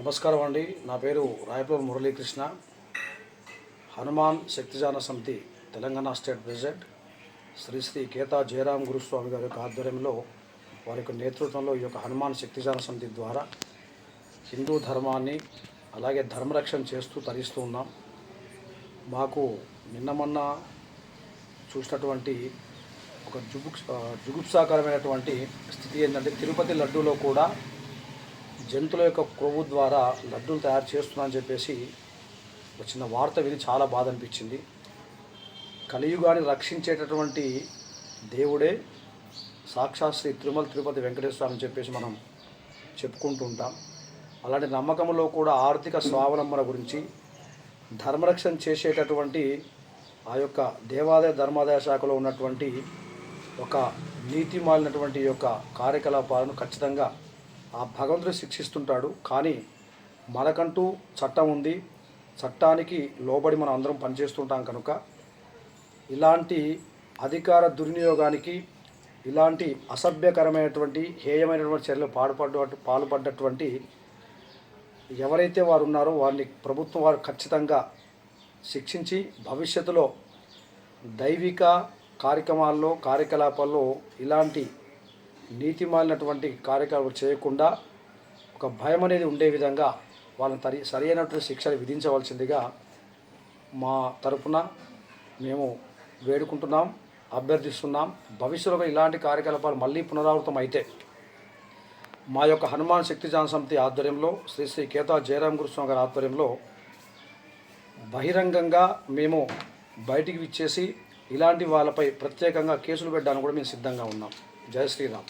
నమస్కారం అండి. నా పేరు రాయపూర్ మురళీకృష్ణ. హనుమాన్ శక్తిజాన సమితి తెలంగాణ స్టేట్ ప్రెసిడెంట్ శ్రీ శ్రీ కేతా జయరాం గురుస్వామి గారి యొక్క ఆధ్వర్యంలో వారి యొక్క నేతృత్వంలో ఈ యొక్క హనుమాన్ శక్తిజాన సమితి ద్వారా హిందూ ధర్మాన్ని అలాగే ధర్మరక్షణ చేస్తూ తరిస్తూ ఉన్నాం. మాకు నిన్న మొన్న చూసినటువంటి ఒక జుగుప్సాకరమైనటువంటి స్థితి ఏంటంటే, తిరుపతి లడ్డూలో కూడా జంతువుల యొక్క కొవ్వు ద్వారా లడ్డూలు తయారు చేస్తున్నారని చెప్పేసి వచ్చిన వార్త విని చాలా బాధ అనిపించింది. కలియుగాన్ని రక్షించేటటువంటి దేవుడే సాక్షాత్ శ్రీ తిరుపతి వెంకటేశ్వర అని చెప్పేసి మనం చెప్పుకుంటూ ఉంటాం. అలాంటి నమ్మకంలో కూడా ఆర్థిక స్వావలంబన గురించి ధర్మరక్షణ చేసేటటువంటి ఆ యొక్క దేవాదాయ ధర్మాదాయ శాఖలో ఉన్నటువంటి ఒక నీతి మాలినటువంటి యొక్క కార్యకలాపాలను ఖచ్చితంగా ఆ భగవంతుడు శిక్షిస్తుంటాడు. కానీ మనకంటూ చట్టం ఉంది, చట్టానికి లోబడి మనం అందరం పనిచేస్తుంటాం. కనుక ఇలాంటి అధికార దుర్వినియోగానికి, ఇలాంటి అసభ్యకరమైనటువంటి హేయమైనటువంటి చర్యలు పాల్పడ్డటువంటి ఎవరైతే వారు ఉన్నారో వారిని ప్రభుత్వం వారు ఖచ్చితంగా శిక్షించి భవిష్యత్తులో దైవిక కార్యకలాపాల్లో ఇలాంటి నీతిమాలినటువంటి కార్యక్రమాలు చేయకుండా ఒక భయం అనేది ఉండే విధంగా వాళ్ళని సరైనటువంటి శిక్షలు విధించవలసిందిగా మా తరపున మేము వేడుకుంటున్నాం, అభ్యర్థిస్తున్నాం. భవిష్యత్తులో ఇలాంటి కార్యకలాపాలు మళ్ళీ పునరావృతం అయితే మా యొక్క హనుమాన్ శక్తిజాన సమితి ఆధ్వర్యంలో శ్రీ శ్రీ కేతా జయరాం గురుస్వామి గారి ఆధ్వర్యంలో బహిరంగంగా మేము బయటికి విచ్చేసి ఇలాంటి వాళ్ళపై ప్రత్యేకంగా కేసులు పెట్టడానికి కూడా మేము సిద్ధంగా ఉన్నాం. జై శ్రీరామ్.